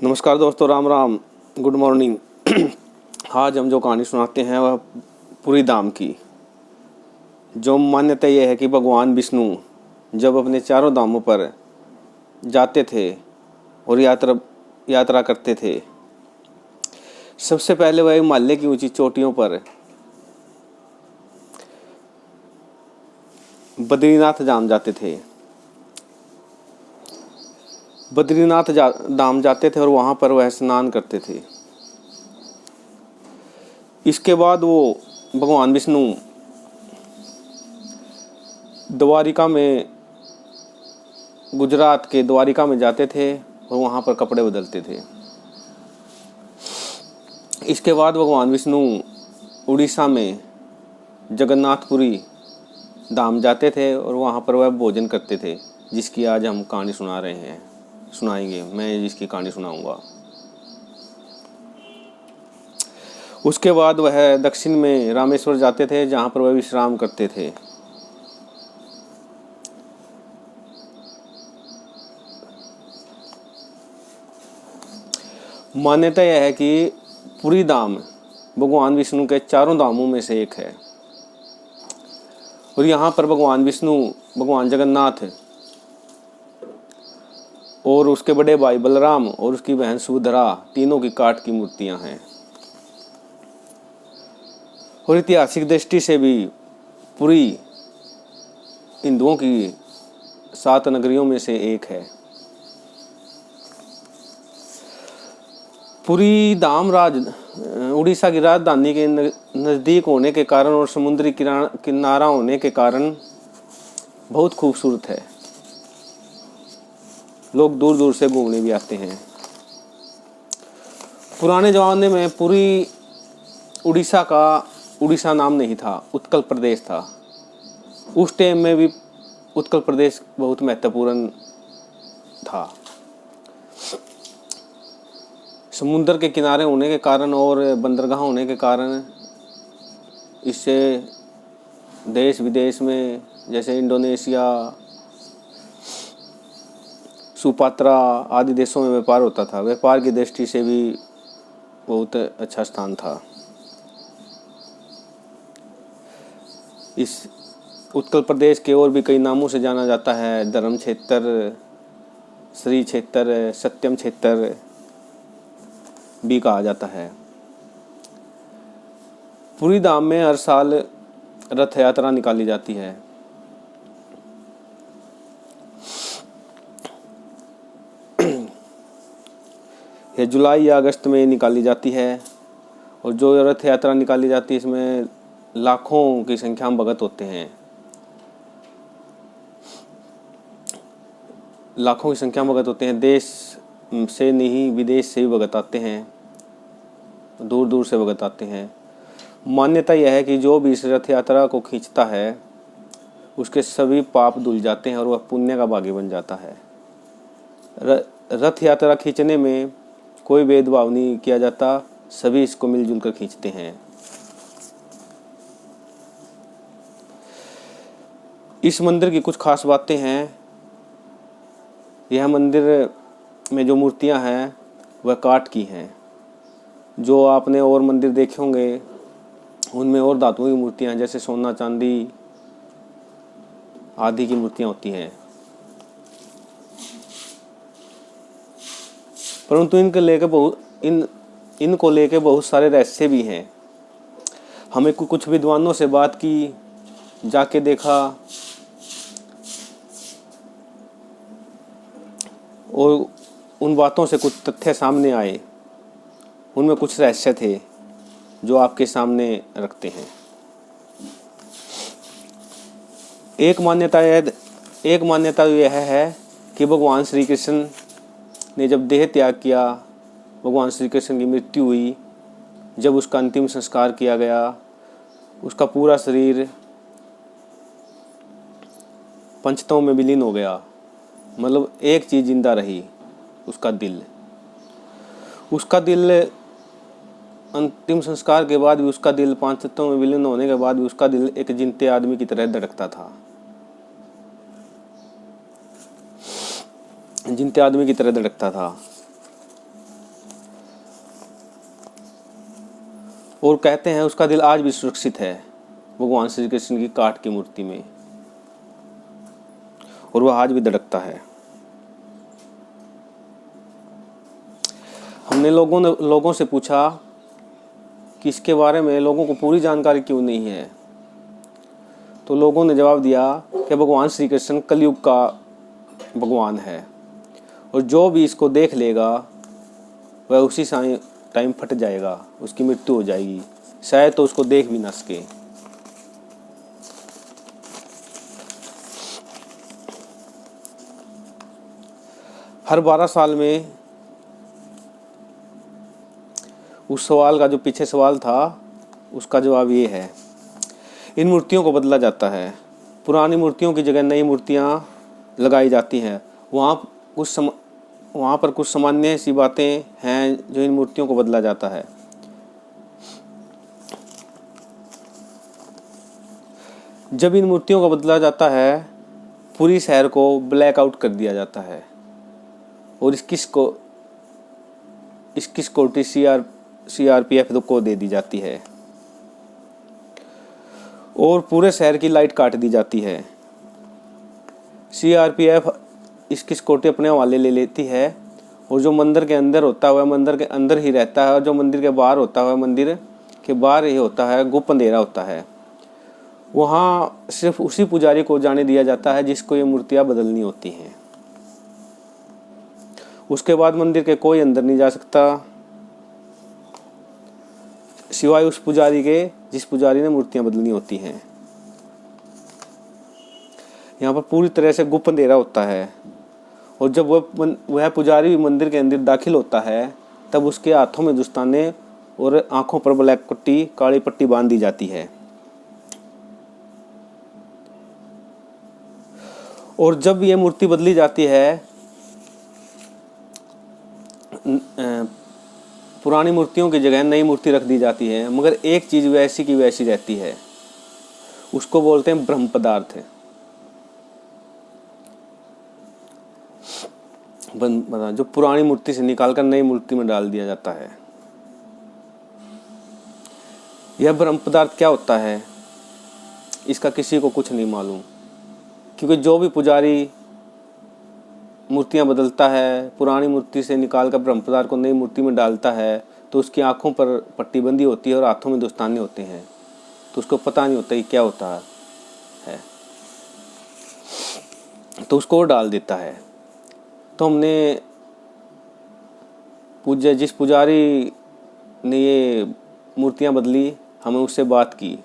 नमस्कार दोस्तों, Ram Ram, good morning. आज हम जो कहानी सुनाते हैं वह पूरी धाम की। जो मान्यता यह है कि भगवान विष्णु जब अपने चारों धामों पर जाते थे और यात्रा करते थे, सबसे पहले वह हिमालय की ऊंची चोटियों पर बद्रीनाथ धाम जाते थे। धाम जाते थे और वहाँ पर वह स्नान करते थे। इसके बाद वो भगवान विष्णु द्वारिका में, गुजरात के द्वारिका में जाते थे और वहाँ पर कपड़े बदलते थे। इसके बाद भगवान विष्णु उड़ीसा में जगन्नाथपुरी धाम जाते थे और वहाँ पर वह भोजन करते थे, जिसकी आज हम कहानी सुनाएंगे। मैं जिसकी कहानी सुनाऊंगा। उसके बाद वह दक्षिण में रामेश्वर जाते थे, जहाँ पर वह विश्राम करते थे। मान्यता यह है कि पुरी धाम भगवान विष्णु के चारों धामों में से एक है और यहाँ पर भगवान विष्णु, भगवान जगन्नाथ और उसके बड़े भाई बलराम और उसकी बहन सुभद्रा, तीनों की काठ की मूर्तियां हैं। और ऐतिहासिक दृष्टि से भी पुरी हिंदुओं की 7 नगरियों में से एक है। पुरी धाम उड़ीसा की राजधानी के नज़दीक होने के कारण और समुद्री किनारा होने के कारण बहुत खूबसूरत है। लोग दूर दूर से घूमने भी आते हैं। पुराने ज़माने में पुरी उड़ीसा नाम नहीं था, उत्कल प्रदेश था। उस टाइम में भी उत्कल प्रदेश बहुत महत्वपूर्ण था। समुद्र के किनारे होने के कारण और बंदरगाह होने के कारण इससे देश विदेश में, जैसे इंडोनेशिया, सुपात्रा आदि देशों में व्यापार होता था। व्यापार की दृष्टि से भी बहुत अच्छा स्थान था। इस उत्कल प्रदेश के और भी कई नामों से जाना जाता है। धर्म क्षेत्र, श्री क्षेत्र, सत्यम क्षेत्र भी कहा जाता है। पुरी धाम में हर साल रथ यात्रा निकाली जाती है। यह जुलाई या अगस्त में निकाली जाती है और जो रथ यात्रा निकाली जाती है इसमें लाखों की संख्या में भक्त होते हैं। लाखों की संख्या में भक्त होते हैं। देश से नहीं, विदेश से भी भक्त आते हैं, दूर दूर से भक्त आते हैं। मान्यता यह है कि जो भी इस रथ यात्रा को खींचता है उसके सभी पाप धुल जाते हैं और वह पुण्य का भागी बन जाता है। रथ यात्रा खींचने में कोई भेदभाव नहीं किया जाता, सभी इसको मिलजुल कर खींचते हैं। इस मंदिर की कुछ खास बातें हैं। यह मंदिर में जो मूर्तियां हैं वह काठ की हैं। जो आपने और मंदिर देखे होंगे उनमें और धातुओं की मूर्तियां हैं, जैसे सोना चांदी आदि की मूर्तियां होती हैं। परंतु इनको लेके बहुत सारे रहस्य भी हैं। हमें कुछ विद्वानों से बात की, जाके देखा और उन बातों से कुछ तथ्य सामने आए। उनमें कुछ रहस्य थे जो आपके सामने रखते हैं। एक मान्यता यह है कि भगवान श्री कृष्ण ने जब देह त्याग किया, भगवान श्री कृष्ण की मृत्यु हुई, जब उसका अंतिम संस्कार किया गया, उसका पूरा शरीर पंचतत्वों में विलीन हो गया। मतलब एक चीज़ जिंदा रही, उसका दिल अंतिम संस्कार के बाद भी उसका दिल, 5 तत्वों में विलीन होने के बाद भी उसका दिल एक जिंदे आदमी की तरह धड़कता था। और कहते हैं उसका दिल आज भी सुरक्षित है भगवान श्री कृष्ण की काठ की मूर्ति में, और वह आज भी धड़कता है। हमने लोगों से पूछा कि इसके बारे में लोगों को पूरी जानकारी क्यों नहीं है, तो लोगों ने जवाब दिया कि भगवान श्री कृष्ण कलयुग का भगवान है, और जो भी इसको देख लेगा वह उसी टाइम फट जाएगा, उसकी मृत्यु हो जाएगी, शायद तो उसको देख भी ना सके। हर 12 साल में, उस सवाल का जो पीछे सवाल था उसका जवाब ये है, इन मूर्तियों को बदला जाता है। पुरानी मूर्तियों की जगह नई मूर्तियाँ लगाई जाती हैं। वहाँ पर कुछ सामान्य सी बातें हैं जो इन मूर्तियों को बदला जाता है। जब इन मूर्तियों को बदला जाता है, पूरी शहर को ब्लैकआउट कर दिया जाता है और 21 कोटी CRPF को दे दी जाती है और पूरे शहर की लाइट काट दी जाती है। CRPF 21 कोटी अपने हवाले ले लेती है और जो मंदिर के अंदर होता है वह मंदिर के अंदर ही रहता है, और जो मंदिर के बाहर होता है वह मंदिर के बाहर ही होता है, गुप्त अंधेरा होता है। वहाँ सिर्फ उसी पुजारी को जाने दिया जाता है जिसको ये मूर्तियाँ बदलनी होती हैं। उसके बाद मंदिर के कोई अंदर नहीं जा सकता सिवाय उस पुजारी के जिस पुजारी ने मूर्तियां बदलनी होती हैं। यहाँ पर पूरी तरह से गुप्त अंधेरा होता है, और जब वह पुजारी मंदिर के अंदर दाखिल होता है तब उसके हाथों में दस्ताने और आंखों पर ब्लैक पट्टी, काली पट्टी बांध दी जाती है। और जब ये मूर्ति बदली जाती है, पुरानी मूर्तियों की जगह नई मूर्ति रख दी जाती है, मगर एक चीज़ वैसी की वैसी रहती है, उसको बोलते हैं ब्रह्म पदार्थ। जो पुरानी मूर्ति से निकालकर नई मूर्ति में डाल दिया जाता है। यह ब्रह्म पदार्थ क्या होता है इसका किसी को कुछ नहीं मालूम, क्योंकि जो भी पुजारी मूर्तियां बदलता है, पुरानी मूर्ति से निकालकर ब्रह्म पदार्थ को नई मूर्ति में डालता है, तो उसकी आंखों पर पट्टी बंदी होती है और हाथों में दस्ताने होते हैं, तो उसको पता नहीं होता कि क्या होता है, तो उसको डाल देता है। तो हमने जिस पुजारी ने ये मूर्तियां बदली, हमें उससे बात की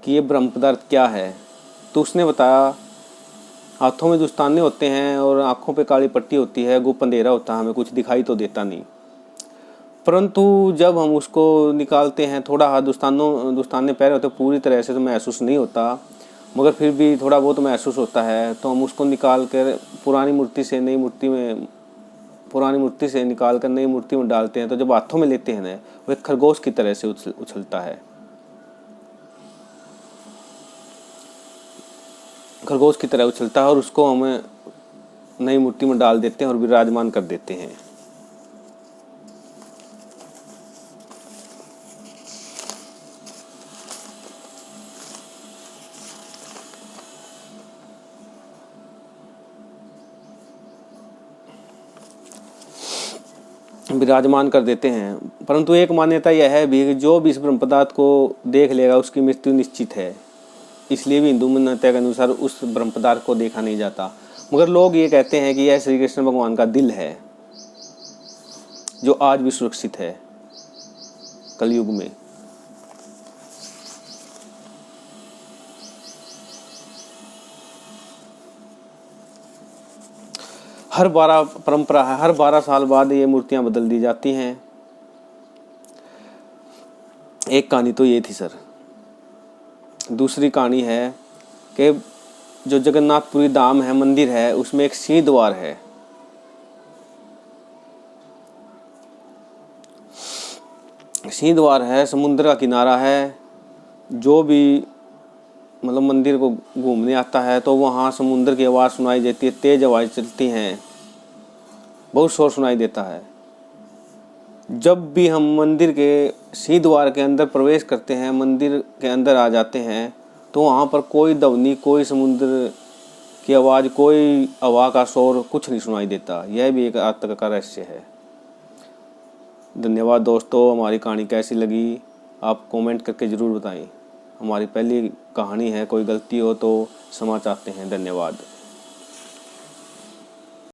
कि ये ब्रह्म पदार्थ क्या है, तो उसने बताया हाथों में दस्ताने होते हैं और आंखों पे काली पट्टी होती है, गुप्त अंधेरा होता है, हमें कुछ दिखाई तो देता नहीं, परंतु जब हम उसको निकालते हैं, थोड़ा हाथ दस्ताने पहने होते, पूरी तरह से तो महसूस नहीं होता, मगर फिर भी थोड़ा बहुत महसूस होता है, तो हम उसको निकाल कर पुरानी मूर्ति से नई मूर्ति में डालते हैं, तो जब हाथों में लेते हैं ना, वह खरगोश की तरह से उछलता है, खरगोश की तरह उछलता है, और उसको हमें नई मूर्ति में डाल देते हैं और विराजमान कर देते हैं। परंतु एक मान्यता यह है भी कि जो भी इस ब्रह्म पदार्थ को देख लेगा उसकी मृत्यु निश्चित है, इसलिए भी हिंदू मान्यता के अनुसार उस ब्रह्म पदार्थ को देखा नहीं जाता। मगर लोग ये कहते हैं कि यह श्री कृष्ण भगवान का दिल है जो आज भी सुरक्षित है कलयुग में। हर 12 साल बाद ये मूर्तियां बदल दी जाती हैं। एक कहानी तो ये थी सर। दूसरी कहानी है कि जो जगन्नाथपुरी धाम है, मंदिर है, उसमें एक सिंह द्वार है। सिंह द्वार है, समुद्र का किनारा है। जो भी मतलब मंदिर को घूमने आता है तो वहाँ समुद्र की आवाज़ सुनाई देती है, तेज आवाज़ चलती हैं, बहुत शोर सुनाई देता है। जब भी हम मंदिर के सिंह द्वार के अंदर प्रवेश करते हैं, मंदिर के अंदर आ जाते हैं, तो वहाँ पर कोई ध्वनि, कोई समुद्र की आवाज़, कोई हवा का शोर कुछ नहीं सुनाई देता। यह भी एक आज तक का रहस्य है। धन्यवाद दोस्तों। हमारी कहानी कैसी लगी आप कमेंट करके ज़रूर बताएं। हमारी पहली कहानी है, कोई गलती हो तो क्षमा चाहते हैं। धन्यवाद।